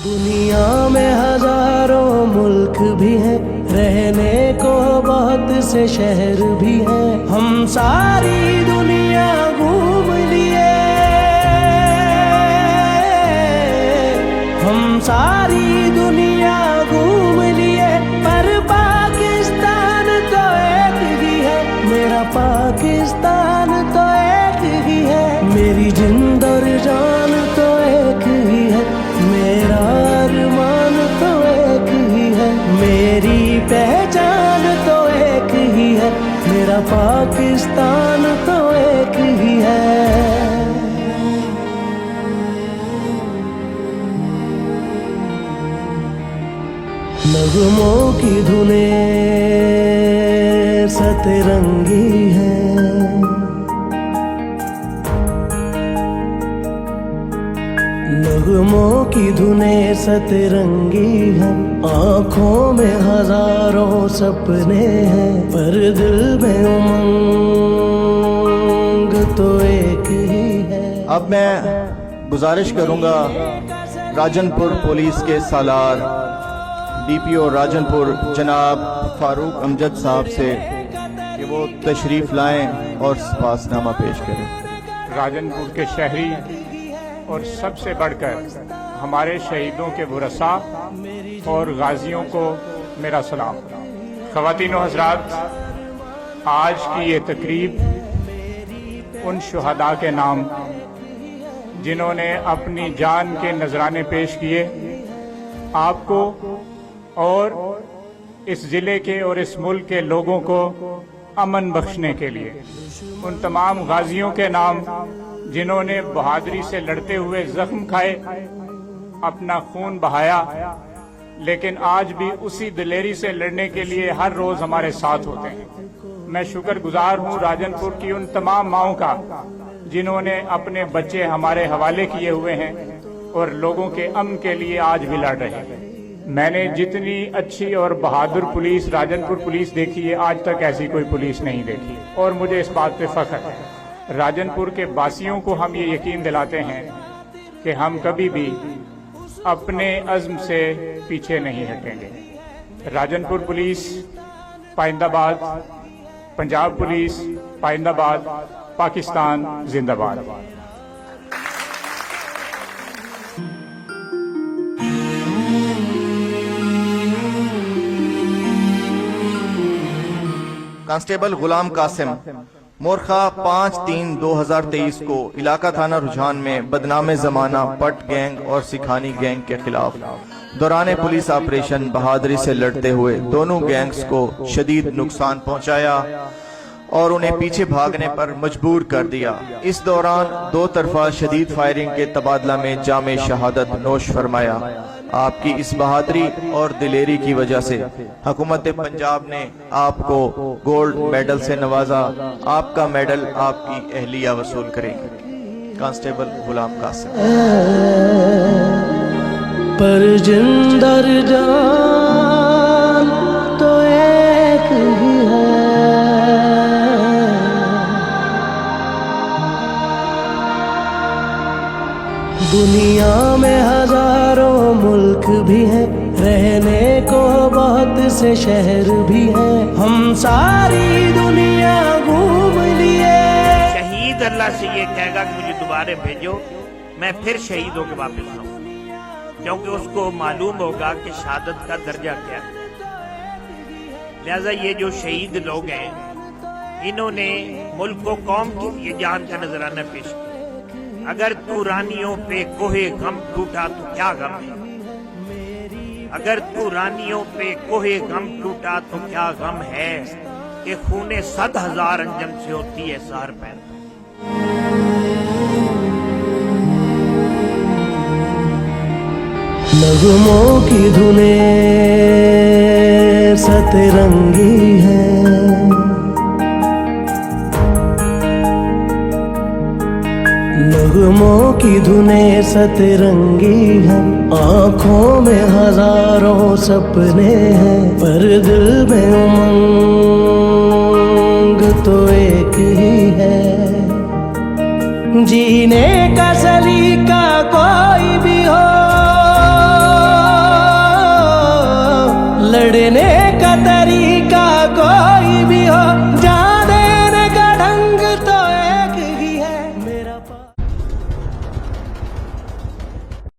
दुनिया में हजारों मुल्क भी हैं, रहने को बहुत से शहर भी हैं। हम सारी दुनिया घूम लिए, हम सारी दुनिया घूम लिए, पर पाकिस्तान तो एक ही है। मेरा पाकिस्तान तो एक ही है। मेरी जिंद और जान तो एक ही है। मेरा अरमान तो एक ही है। मेरी पहचान तो एक ही है। मेरा पाकिस्तान तो एक ही है। नगमों की धुनें सतरंगी हैं, नगमों की धुनें सतरंगी हैं। आँखों में हजारों सपने हैं, पर दिल में उमंग तो एक ही है। अब मैं गुजारिश करूंगा राजनपुर पुलिस के सालार DPO राजनपुर जनाब फारूक अमजद साहब से कि वो तशरीफ़ लाएं और सपासनामा पेश करें। राजनपुर के शहरी और सबसे बढ़कर हमारे शहीदों के वरसा और गाजियों को मेरा सलाम। ख़वातीन व हज़रात, आज की ये तकरीब उन शुहदा के नाम जिन्होंने अपनी जान के नजराने पेश किए, आपको और इस ज़िले के और इस मुल्क के लोगों को अमन बख्शने के लिए, उन तमाम गाजियों के नाम जिन्होंने बहादुरी से लड़ते हुए जख्म खाए, अपना खून बहाया, लेकिन आज भी उसी दिलेरी से लड़ने के लिए हर रोज हमारे साथ होते हैं। मैं शुक्रगुजार हूँ राजनपुर की उन तमाम माओं का जिन्होंने अपने बच्चे हमारे हवाले किए हुए हैं और लोगों के अमन के लिए आज भी लड़ रहे हैं। मैंने जितनी अच्छी और बहादुर पुलिस राजनपुर पुलिस देखी है, आज तक ऐसी कोई पुलिस नहीं देखी और मुझे इस बात पे फख्र है। राजनपुर के वासियों को हम ये यकीन दिलाते हैं कि हम कभी भी अपने अज़्म से पीछे नहीं हटेंगे। राजनपुर पुलिस पाइंदाबाद, पंजाब पुलिस पाइंदाबाद, पाकिस्तान जिंदाबाद। कांस्टेबल गुलाम कासिम मोरखा 5/3/2023 को इलाका थाना रुझान में बदनामे जमाना पट गैंग और सिखानी गैंग के खिलाफ दौरान पुलिस ऑपरेशन बहादुरी से लड़ते हुए दोनों गैंग्स को शदीद नुकसान पहुंचाया और उन्हें पीछे भागने पर मजबूर कर दिया। इस दौरान दो तरफा शदीद फायरिंग के तबादला में जामे शहादत नोश फरमाया। आपकी इस बहादुरी और दिलेरी की वजह से हुकूमत पंजाब ने आपको गोल्ड मेडल से नवाजा। आपका मेडल आपकी अहलिया वसूल करेंगे। कांस्टेबल गुलाम कासिम। पर जिंदर जान तो एक ही है। दुनिया में हजारों मुल्क भी हैं, रहने को बहुत से शहर भी हैं। हम सारी दुनिया घूम लिए। शहीद अल्लाह से ये कहेगा कि मुझे दोबारा भेजो, मैं फिर शहीद होकर वापस आऊं, क्योंकि उसको मालूम होगा कि शहादत का दर्जा क्या है। लिहाजा ये जो शहीद लोग हैं, इन्होंने मुल्क को कौम के लिए जान का नजराना पेश किया। अगर तूरानियों पे कोहे गम टूटा तो क्या गम है, अगर तूरानियों पे कोहे गम टूटा तो क्या गम है कि खूने 100,000 अंजम से होती है सार पैदा। नगमों की धुनें सतरंगी हैं, नगमों की धुनें सतरंगी हैं। आँखों में हजारों सपने हैं, पर दिल में उमंग तो एक ही है। जीने का सलीका कोई भी हो, लड़ने का तरीका